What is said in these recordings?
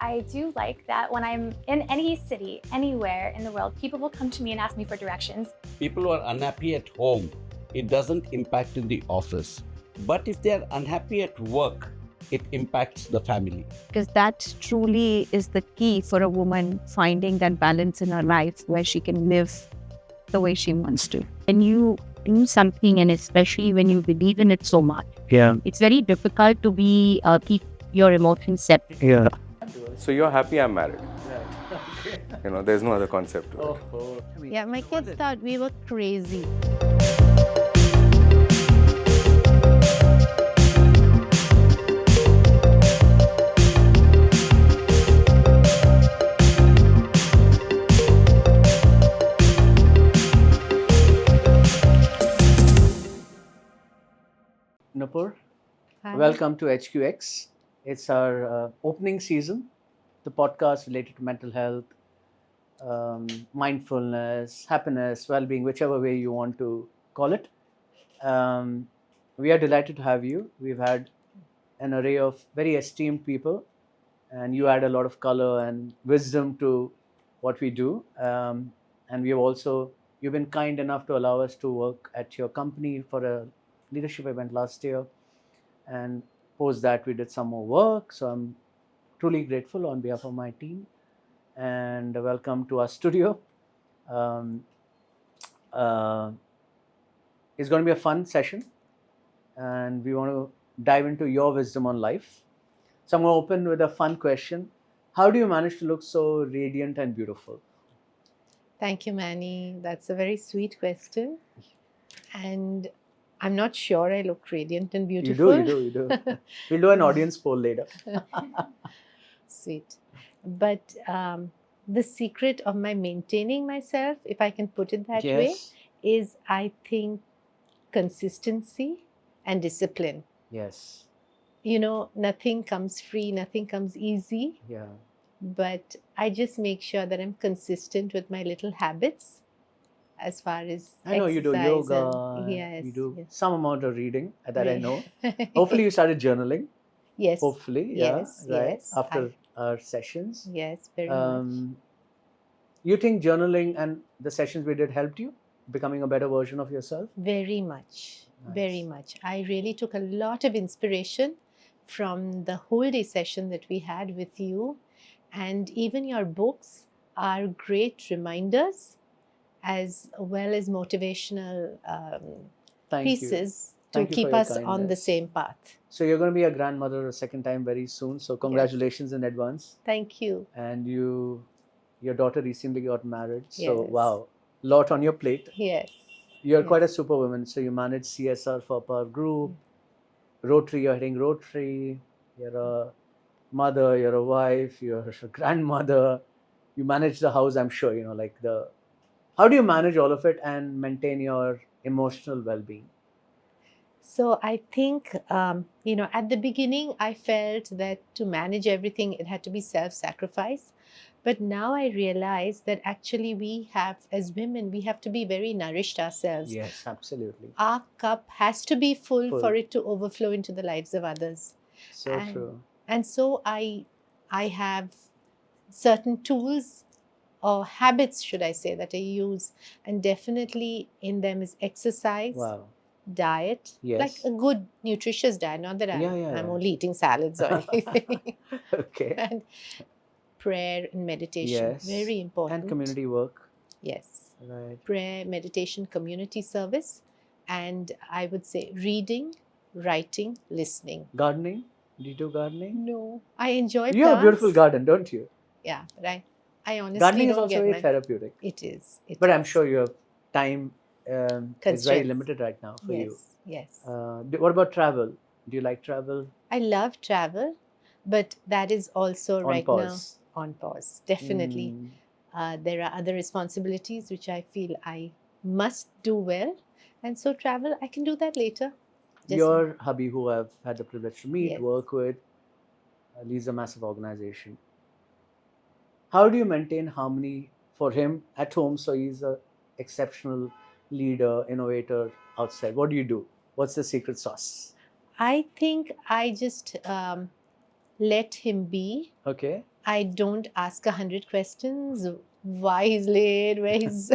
I do like that when I'm in any city, anywhere in the world, people will come to me and ask me for directions. People who are unhappy at home, it doesn't impact in the office. But if they are unhappy at work, it impacts the family. Because that truly is the key for a woman finding that balance in her life where she can live the way she wants to. When you do something, and especially when you believe in it so much, it's very difficult to keep your emotions separate. So you're happy I'm married. There's no other concept to it. Yeah, my kids thought we were crazy. Noopur, Hi. welcome to HQX. It's our opening season, the podcast related to mental health, mindfulness, happiness, well-being, whichever way you want to call it. We are delighted to have you. We've had an array of very esteemed people, and you add a lot of color and wisdom to what we do. And you've been kind enough to allow us to work at your company for a leadership event last year, and post that we did some more work. So I'm truly grateful on behalf of my team, and welcome to our studio. Um, uh, it's going to be a fun session, and we want to dive into your wisdom on life. So I'm going to open with a fun question. How do you manage to look so radiant and beautiful? Thank you, Manny. That's a very sweet question. And I'm not sure I look radiant and beautiful. You do. We'll do an audience poll later. Sweet. But the secret of my maintaining myself, if I can put it that way, Yes. is I think consistency and discipline. Yes. Nothing comes free, nothing comes easy. Yeah. But I just make sure that I'm consistent with my little habits as far as I know you do exercise yoga. and- yes, You do yes. some amount of reading that I know. Right. Hopefully you started journaling. Yes. Hopefully, Yes, yeah, right. yes, After our sessions. Yes, very much. You think journaling and the sessions we did helped you becoming a better version of yourself? Very much. Very Nice. much. I really took a lot of inspiration from the whole day session that we had with you. And even your books are great reminders as well as motivational Thank you. Thank to Thank you keep for your us on the kindness. same path. So you're going to be a grandmother a second time very soon. So congratulations in advance. Thank you. And your daughter recently got married. So Yes. wow, lot on your plate. Yes. You're quite a Yes. superwoman. So you manage CSR for Power Group, Rotary. You're heading Rotary. You're a mother. You're a wife. You're a grandmother. You manage the house. I'm sure How do you manage all of it and maintain your emotional well-being? So I think, at the beginning, I felt that to manage everything, it had to be self-sacrifice. But now I realize that actually as women, we have to be very nourished ourselves. Yes, absolutely. Our cup has to be full Full. for it to overflow into the lives of others. So And- true. And so I have certain tools or habits, should I say, that I use. And definitely in them is exercise. Wow. Diet, Yes. like a good nutritious diet, not that I'm Yeah. only eating salads or anything. Okay. And prayer and meditation, Yes. very important. And community work. Yes, Right. prayer, meditation, community service, and I would say reading, writing, listening. Gardening? Do you do gardening? No, I enjoy You have a beautiful plants. garden, don't you? Yeah, but I honestly Gardening is don't also get very my. therapeutic. It is. It But I'm is. sure your time is very Constraints. limited right now for you. Yes. What about travel? Do you like travel? I love travel, but that is also On right pause. now on pause. Definitely. Mm, There are other responsibilities which I feel I must do well. And so travel, I can do that later. Just- Your hubby, who I've had the privilege to meet, Yes. work with, leads a massive organization. How do you maintain harmony for him at home? So he's a exceptional leader, innovator outside. What do you do? What's the secret sauce? I think I just let him be. Okay. I don't ask 100 questions. Why he's late, where he's,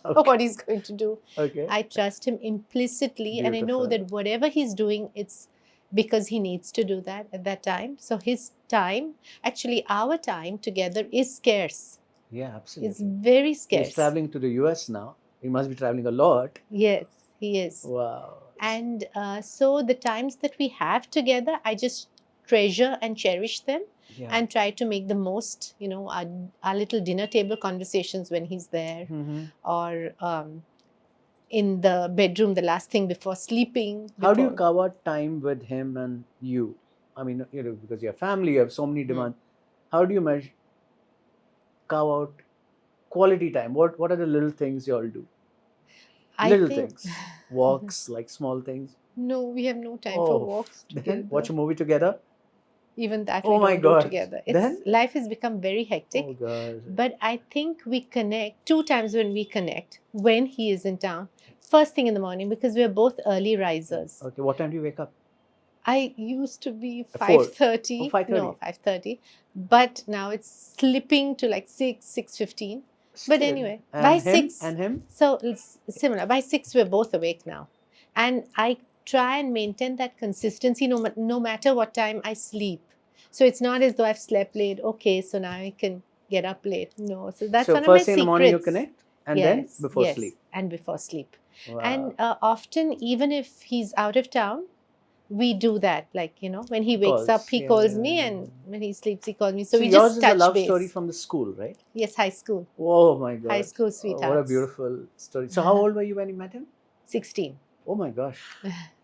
Okay. what he's going to do. Okay. I trust him implicitly, and I know Beautiful. that whatever he's doing, it's because he needs to do that at that time. So his time, actually our time together, is scarce. Yeah, It's absolutely. very He's scarce. traveling to the US now. He must be traveling a lot. Yes, he is. Wow. And so the times that we have together, I just treasure and cherish them, Yeah. and try to make the most, our little dinner table conversations when he's there, Mhm. or in the bedroom, the last thing before sleeping. How do you before- carve out time with him and you? I mean, because you have family, you have so many demands. How do you carve out quality time? What are the little things you all do? I Little think, things, walks, like small things. no, we have no time Oh, for walks Then together. watch a movie together. Even that Oh we my don't God. do together. Then? Life has become very hectic. Oh God. But I think we connect 2 times when we connect, when he is in town. First thing in the morning, because we're both early risers. Okay, what time do you wake up? I used to be At 4? 5:30. Oh, 5:30. No, 5:30. But now it's slipping to like 6:15. But Still. anyway, And by him? 6. And him? So it's similar. By 6, we're both awake now. And I try and maintain that consistency no matter what time I sleep. So it's not as though I've slept late. Okay, so now I can get up late. No. So that's So one of my first thing in the secrets. morning you connect, and then Yes, before yes, sleep. and before sleep. Wow. And often, even if he's out of town, we do that. Like, when he wakes up, Calls. he Yeah, calls yeah, me, yeah, and yeah. when he sleeps, he calls me. So we yours just is touch a love base. story from the school, right? Yes, high school. Oh my God. High school Oh, what a sweethearts. beautiful story. So how old were you when you met him? 16. Oh my gosh.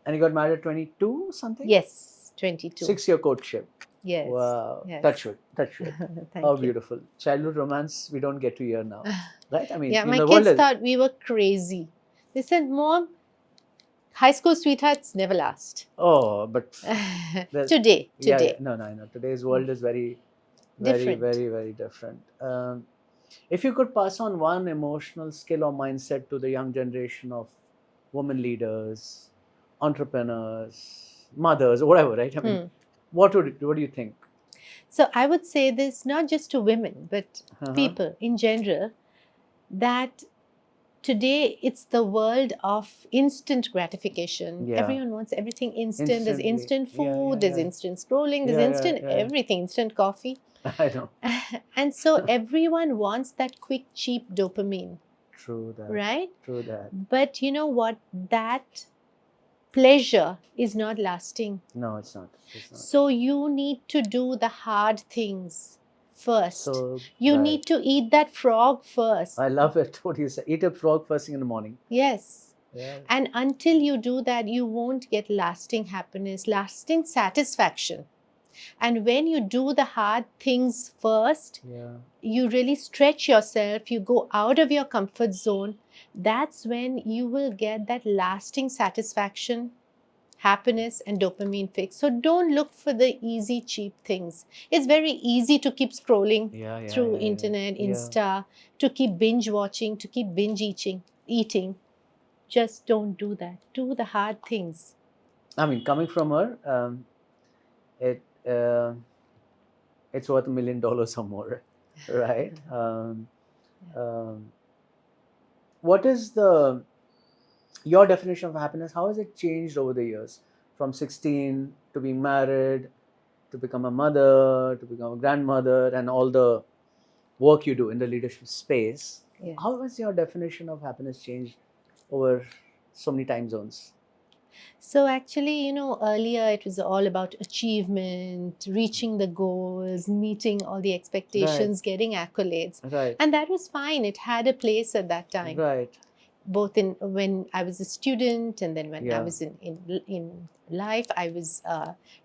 And you got married at 22 something? Yes, 22. 6-year courtship. Yes. Wow. Yes. Touch wood. Touch wood. Thank How you. beautiful. Childhood romance we don't get to hear now. Right? I mean, Yeah, in my the world kids is- thought we were crazy. They said, Mom, high school sweethearts never last. Oh, but Today. yeah, no. Today's world is very, Different. very different. If you could pass on one emotional skill or mindset to the young generation of women leaders, entrepreneurs, mothers, or whatever, right? I mean, what do you think? So I would say this not just to women, but Uh-huh. people in general, that today it's the world of instant gratification. Yeah. Everyone wants everything instant. There's Instantly. instant Yeah, food, yeah, there's yeah. instant scrolling, there's Yeah, instant yeah. everything, instant coffee. I know. And so everyone wants that quick, cheap dopamine, True that. right? True that. But you know what? That pleasure is not lasting. No, it's not. It's not. So you need to do the hard things first. So You right. need to eat that frog first. I love it. What you say? Eat a frog first thing in the morning. Yes. Yeah. And until you do that, you won't get lasting happiness, lasting satisfaction. And when you do the hard things first, Yeah. you really stretch yourself, you go out of your comfort zone, that's when you will get that lasting satisfaction, happiness, and dopamine fix. So don't look for the easy, cheap things. It's very easy to keep scrolling through internet, Insta, to keep binge watching, to keep binge eating. Just don't do that. Do the hard things. I mean, coming from her, it's worth $1 million or more, right? What is your definition of happiness? How has it changed over the years? From 16 to being married, to become a mother, to become a grandmother, and all the work you do in the leadership space. Yeah. How has your definition of happiness changed over so many time zones? So actually, earlier it was all about achievement, reaching the goals, meeting all the expectations, getting accolades. Right. And that was fine. It had a place at that time. Right. Both when I was a student, and then when I was in life, I was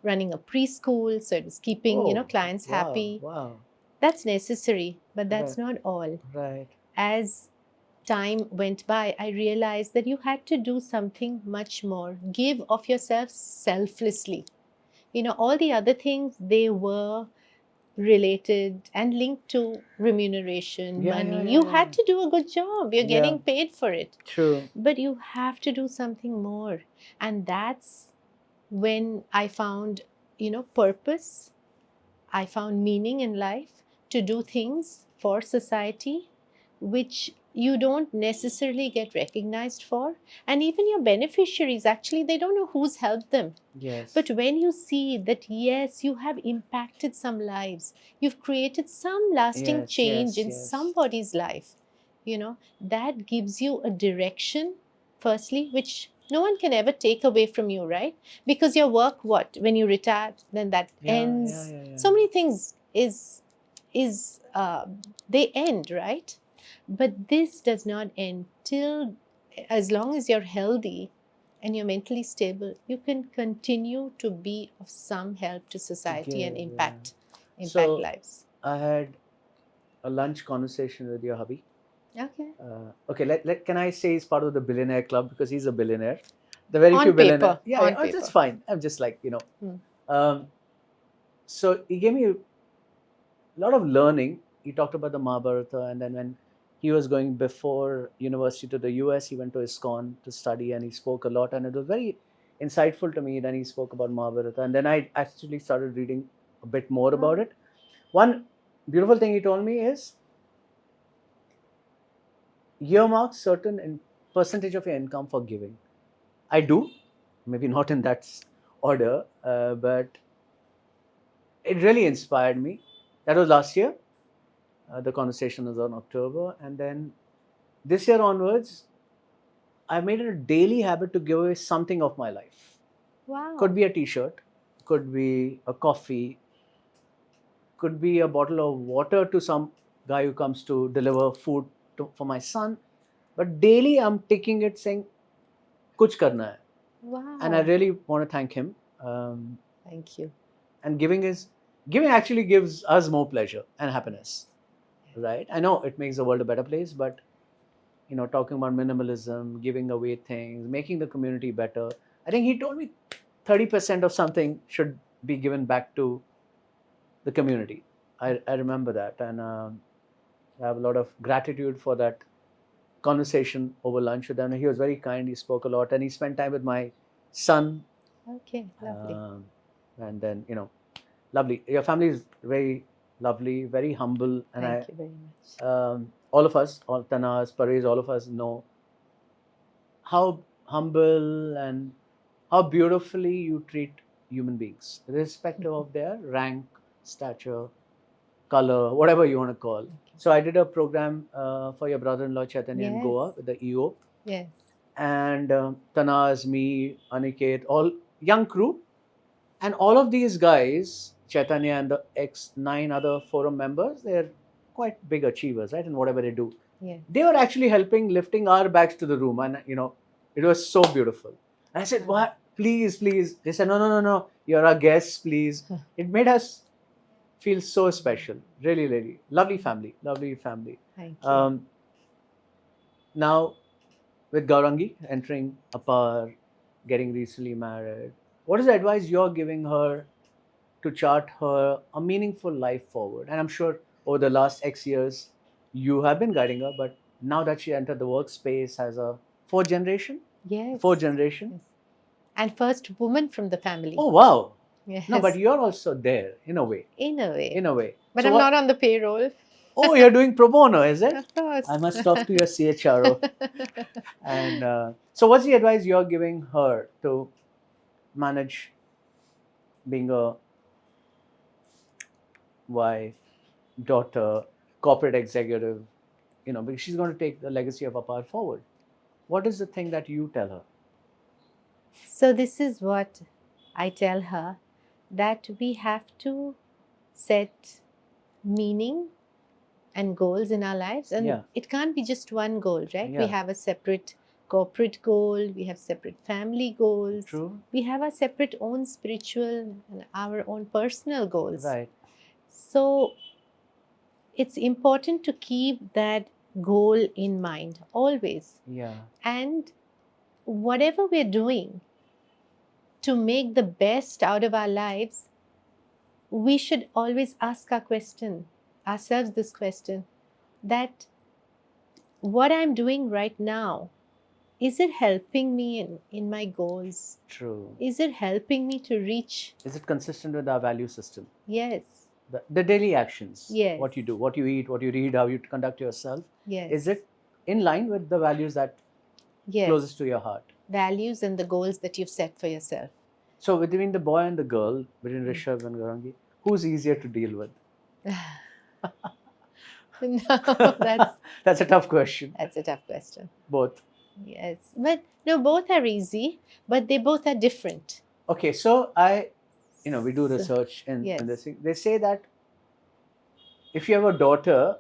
running a preschool. So it was keeping, clients happy. Wow. That's necessary, but that's not all. Right. As time went by, I realized that you had to do something much more. Give of yourself selflessly. All the other things, they were related and linked to remuneration, money. You had to do a good job. You're getting paid for it. True. But you have to do something more. And that's when I found, purpose. I found meaning in life. to do things for society which you don't necessarily get recognized for. And even your beneficiaries, actually, they don't know who's helped them. Yes. But when you see that, yes, you have impacted some lives, you've created some lasting Yes, change yes, in yes. somebody's life, that gives you a direction, firstly, which no one can ever take away from you, right? Because your work, when you retire, then that ends. So many things they end, right? But this does not end till, as long as you're healthy and you're mentally stable, you can continue to be of some help to society and Give, impact So- lives. I had a lunch conversation with your hubby. Okay. Okay, can I say he's part of the billionaire club because he's a billionaire? The very On few billionaires. paper, Yeah, on yeah, that's paper. fine. I'm just like, So he gave me a lot of learning. He talked about the Mahabharata, and then when he was going before university to the US, he went to ISKCON to study, and he spoke a lot, and it was very insightful to me. Then he spoke about Mahabharata, and then I actually started reading a bit more about it. One beautiful thing he told me is earmark certain percentage of your income for giving. I do, maybe not in that order, but it really inspired me. That was last year. The conversation was on October, and then this year onwards, I made it a daily habit to give away something of my life. Wow. Could be a T-shirt, could be a coffee, could be a bottle of water to some guy who comes to deliver food for my son. But daily, I'm taking it saying, "Kuch karna hai," Wow. and I really want to thank him. Thank you. And giving actually gives us more pleasure and happiness, right? I know it makes the world a better place, but talking about minimalism, giving away things, making the community better. I think he told me 30% of something should be given back to the community. I remember that, and I have a lot of gratitude for that conversation over lunch with him. He was very kind. He spoke a lot, and he spent time with my son. Okay, lovely. And then lovely. Your family is very lovely, very humble, and Thank you very much. all of us, all Tanas, Parez, all of us know how humble and how beautifully you treat human beings, irrespective of their rank, stature, color, whatever you want to call. So I did a program for your brother-in-law Chaitanya in Yes. Goa with the EO, Yes. and Tanas, me, Aniket, all young crew, and all of these guys, Chaitanya and the nine other forum members, they're quite big achievers, right? In whatever they do. Yes. They were actually lifting our bags to the room, and it was so beautiful. And I said, "What? Please, please." They said, "No. You're our guests, please." It made us feel so special. Really, really lovely family, lovely family. Thank you. Now, with Gaurangi entering Apar, getting recently married, what is the advice you're giving her to chart her a meaningful life forward? And I'm sure over the last X years, you have been guiding her, but now that she entered the workspace as a fourth generation? Yes. Yes. And first woman from the family. Oh, wow. Yes. No, but you're also there in a way. In a way. In a way. But So I'm not on the payroll. Oh, you're doing pro bono, is it? Of course. I must talk to your CHRO. And so, what's the advice you're giving her to manage being a wife, daughter, corporate executive? Because she's going to take the legacy of Apar forward. What is the thing that you tell her? So this is what I tell her, that we have to set meaning and goals in our lives, and it can't be just one goal, right? We have a separate corporate goal, we have separate family goals. True. We have our separate own spiritual and our own personal goals. Right. So it's important to keep that goal in mind always. Yeah. And whatever we're doing to make the best out of our lives, we should always ask ourselves this question, that what I'm doing right now, is it helping me in my goals? True. Is it helping me to reach? Is it consistent with our value system? Yes. the daily actions, Yes. what you do, what you eat, what you read, how you conduct yourself, Yes. is it in line with the values that Yes. closest to your heart? Values and the goals that you've set for yourself. So between the boy and the girl, between Mm. Rishabh and Garangi, who's easier to deal with? No, That's a tough question. that's a tough question. Both. Yes, but no, both are easy, but they both are different. Okay, so we do So, research in yes. this thing. They say that if you have a daughter,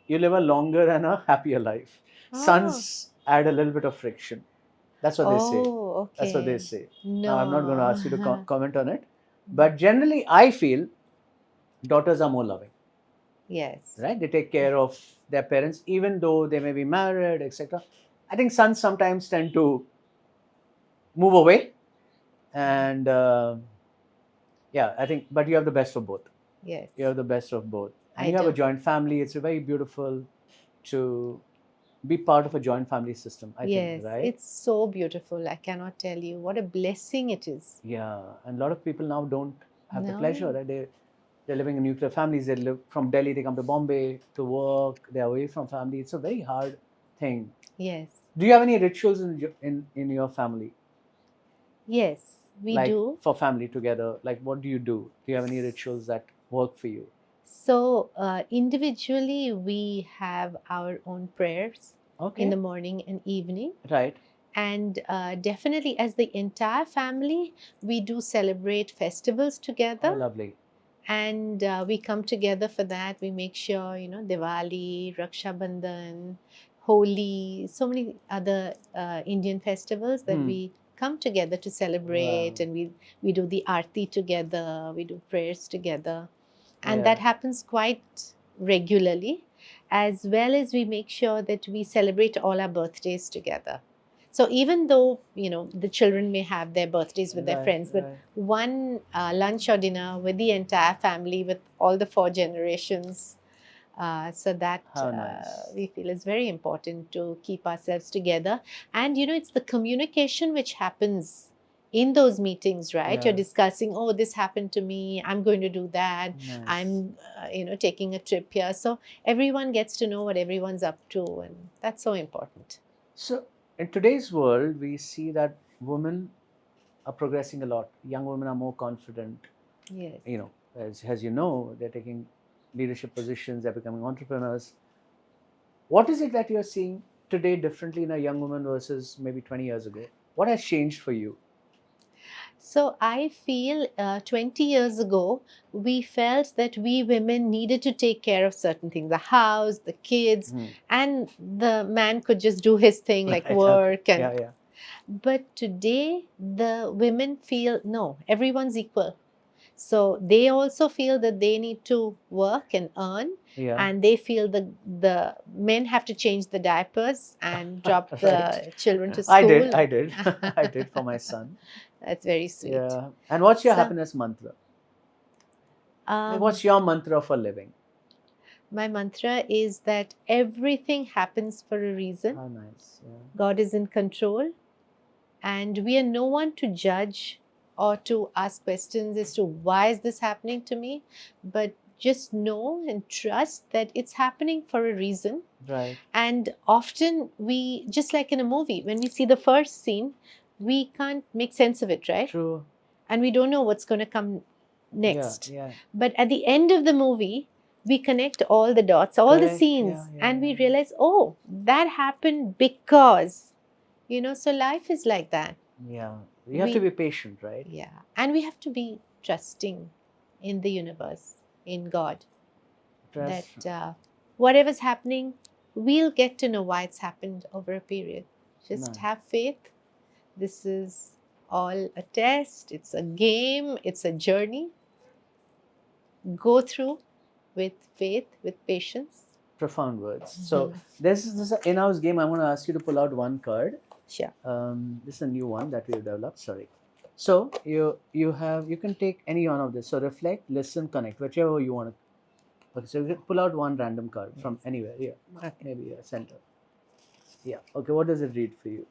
you live a longer and a happier life. Sons add a little bit of friction. That's what they say. Oh, okay. That's what they say. No. Now, I'm not going to ask you to comment on it. But generally, I feel daughters are more loving, Yes. right? They take care of their parents, even though they may be married, etc. I think sons sometimes tend to move away. And I think, but you have the best of both. Yes. You have the best of both. And I you have a do. joint family. It's very beautiful to be part of a joint family system, I Yes, think, right? it's so beautiful. I cannot tell you what a blessing it is. Yeah, and a lot of people now don't have the No. pleasure, right? They're living in nuclear families. They live from Delhi, they come to Bombay to work. They're away from family. It's a very hard thing. Yes. Do you have any rituals in your family? Yes, we like do. for family together? Like, what do you do? Do you have any rituals that work for you? So, individually, we have our own prayers Okay. in the morning and evening. Right. And definitely, as the entire family, we do celebrate festivals together. Oh, lovely. And we come together for that. We make sure, Diwali, Raksha Bandhan, Holi, so many other Indian festivals that we come together to celebrate. Wow. And we do the aarti together, we do prayers together. And Yeah. that happens quite regularly, as well as we make sure that we celebrate all our birthdays together. So even though, the children may have their birthdays with their Right, friends, but right. one lunch or dinner with the entire family, with all the 4 generations. So that How nice. we feel is very important to keep ourselves together. And, it's the communication which happens in those meetings, right? Yeah. You're discussing, oh, this happened to me, I'm going to do that. Nice. I'm, taking a trip here. So everyone gets to know what everyone's up to. And that's so important. So in today's world, we see that women are progressing a lot. Young women are more confident. Yes. As you know, they're taking leadership positions, they're becoming entrepreneurs. What is it that you're seeing today differently in a young woman versus maybe 20 years ago? What has changed for you? So I feel 20 years ago, we felt that we women needed to take care of certain things, the house, the kids, and the man could just do his thing like work. Okay. And Yeah. But today, the women feel, no, everyone's equal. So they also feel that they need to work and earn. Yeah. And they feel the men have to change the diapers and drop the Right. children to school. I did. I did for my son. That's very sweet. Yeah. And what's your So, happiness mantra? Like, what's your mantra for living? My mantra is that everything happens for a reason. How nice. Yeah. God is in control. And we are no one to judge or to ask questions as to why is this happening to me. But just know and trust that it's happening for a reason. Right. And often we, just like in a movie, when we see the first scene, we can't make sense of it, right? True. And we don't know what's going to come next. Yeah. But at the end of the movie, we connect all the dots, all the Correct. scenes, Yeah, and we realize, oh, that happened because, so life is like that. Yeah. You have to be patient, right? Yeah. And we have to be trusting in the universe, in God. Trust. That whatever's happening, we'll get to know why it's happened over a period. Just Nice. have faith. This is all a test. It's a game. It's a journey. Go through with faith, with patience. Profound words. So this is an in-house game. I'm going to ask you to pull out one card. Sure. This is a new one that we've developed. Sorry. So you can take any one of this. So reflect, listen, connect, whichever you want to. Okay. So you can pull out one random card from anywhere. Yeah. Okay. Maybe center. Yeah. Okay. What does it read for you?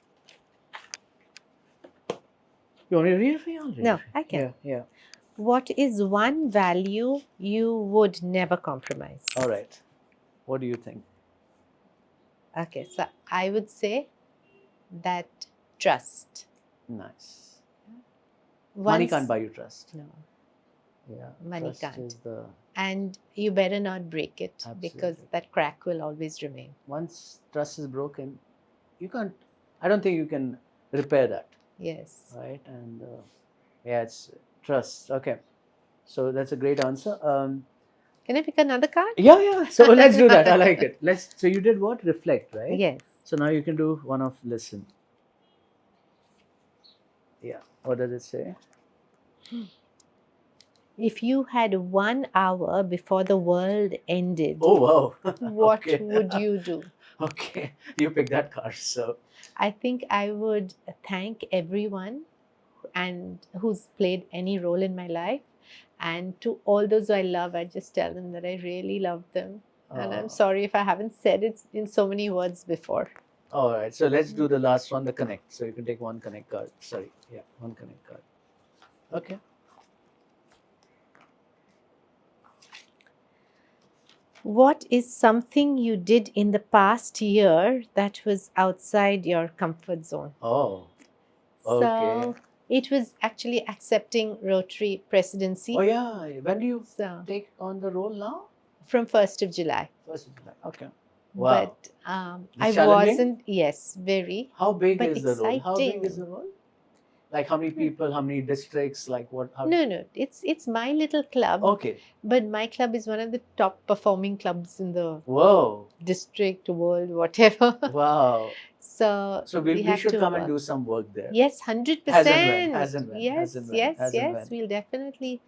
You want me to read it for you? I'll read No, it for you. I can. Yeah. What is one value you would never compromise? All right. What do you think? Okay, so I would say that trust. Nice. Money Once- can't buy you trust. No, Yeah. money trust can't. is the And you better not break it because Absolutely. that crack will always remain. once trust is broken, you can't. I don't think you can repair that, Yes. right? And yeah, it's trust. Okay. So that's a great answer. Can I pick another card? Yeah. So let's do that. I like it. Let's. So you did what? Reflect, right? Yes. So now you can do one of listen. Yeah. What does it say? If you had 1 hour before the world ended, Oh wow. what Okay. would you do? Okay. You picked that card. So I think I would thank everyone and who's played any role in my life. And to all those I love, I just tell them that I really love them. And I'm sorry if I haven't said it in so many words before. all right. So let's do the last one, the connect. So you can take one connect card. Sorry. Yeah. One connect card. Okay. What is something you did in the past year that was outside your comfort zone? Oh. So Okay. it was actually accepting Rotary presidency. Oh yeah. When do you So take on the role now? from 1st of July. First of July. Okay. Wow. But I It's challenging? wasn't, yes, very. How big but is the role? How big is exciting. the role? Like how many people? How many districts? Like what? How, No, it's my little club, Okay. but my club is one of the top performing clubs in the Whoa. district, world, whatever. Wow. So So we have should to come and work. do some work there. Yes, 100%. As and when, as and when, Yes, as and when, yes, as and yes. when. We'll definitely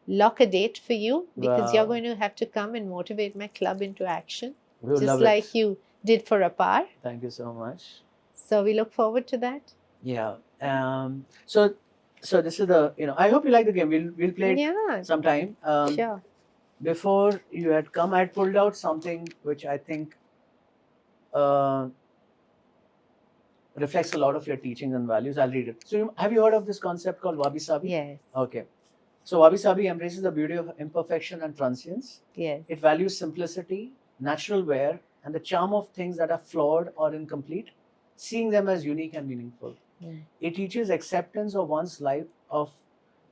lock a date for you because you're Wow. going to have to come and motivate my club into action, We would just love like it. you did for Apar. Thank you so much. So we look forward to that. Yeah. So this is the I hope you like the game. We'll play it Yeah, sometime. sure. Before you had come, I had pulled out something which I think reflects a lot of your teachings and values. I'll read it. So have you heard of this concept called wabi sabi? Yes, Okay. So wabi sabi embraces the beauty of imperfection and transience. yes. It values simplicity, natural wear, and the charm of things that are flawed or incomplete, seeing them as unique and meaningful. Mm. It teaches acceptance of one's life, of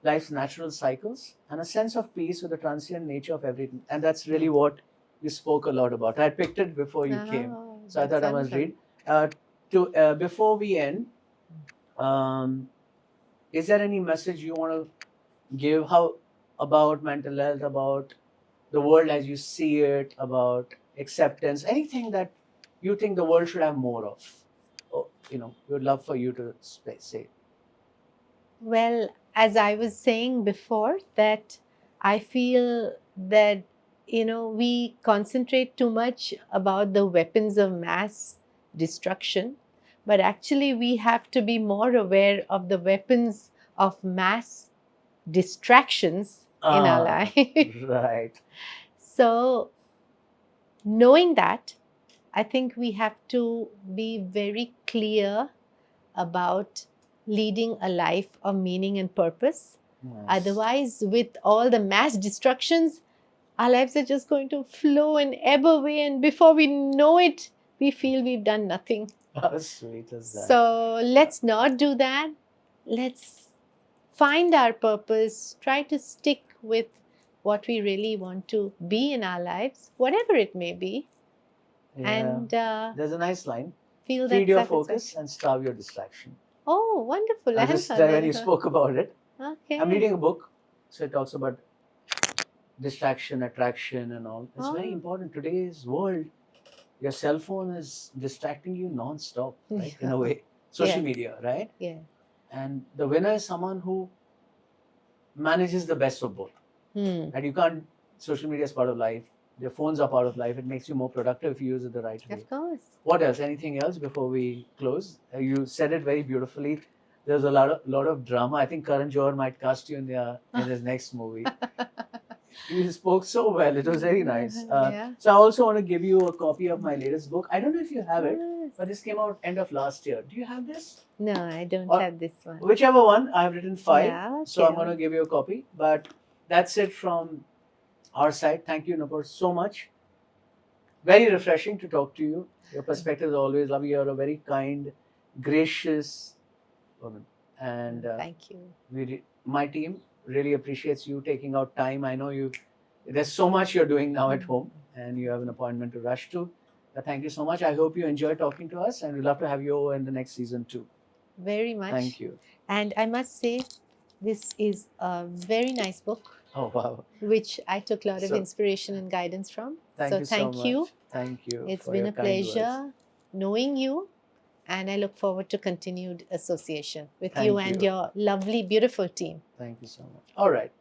life's natural cycles, and a sense of peace with the transient nature of everything. And that's really what you spoke a lot about. I picked it before you came, Oh, so I that's thought I must wonderful. read. Before we end, is there any message you want to give? How about mental health, about the world as you see it, about acceptance, anything that you think the world should have more of? Oh, we would love for you to say. Well, as I was saying before, that I feel that, we concentrate too much about the weapons of mass destruction, but actually we have to be more aware of the weapons of mass distractions in our life. Right. So, knowing that, I think we have to be very clear about leading a life of meaning and purpose. Nice. Otherwise, with all the mass destructions, our lives are just going to flow and ebb away, and before we know it, we feel we've done nothing. How sweet is that? So let's not do that. Let's find our purpose, try to stick with what we really want to be in our lives, whatever it may be, Yeah. and There's a nice line. feel Feed that your satisfaction. focus and starve your distraction. Oh, wonderful. I I haven't just heard that when you before. spoke about it. Okay. I'm reading a book, so it talks about distraction, attraction, and all. It's very Oh. important. Today's world, your cell phone is distracting you non-stop, right? In a way. Social Yes. media, right? Yeah. And the winner is someone who manages the best of both. Hmm. And you can't, social media is part of life. Your phones are part of life. It makes you more productive if you use it the right way. Of course. What else? Anything else before we close? You said it very beautifully. There's a lot of drama. I think Karan Johar might cast you in his next movie. You spoke so well. It was very nice. Yeah. So I also want to give you a copy of my latest book. I don't know if you have it, but this came out end of last year. Do you have this? No, I don't Or- have this one. Whichever one. I have written 5. Yeah, So I'm okay. going to give you a copy. But that's it from our side. Thank you, Noopur, so much. Very refreshing to talk to you. Your perspective is always lovely. You're a very kind, gracious woman. And Thank you. my team really appreciates you taking out time. I know there's so much you're doing now at home and you have an appointment to rush to. But thank you so much. I hope you enjoy talking to us and we'd love to have you over in the next season too. Very much. Thank you. And I must say, this is a very nice book, Oh, wow. which I took a lot of So- inspiration and guidance from. Thank you so thank much. you. Thank you. It's for been your a kind words. pleasure knowing you, and I look forward to continued association with Thank you and you. your lovely, beautiful team. Thank you so much. All right.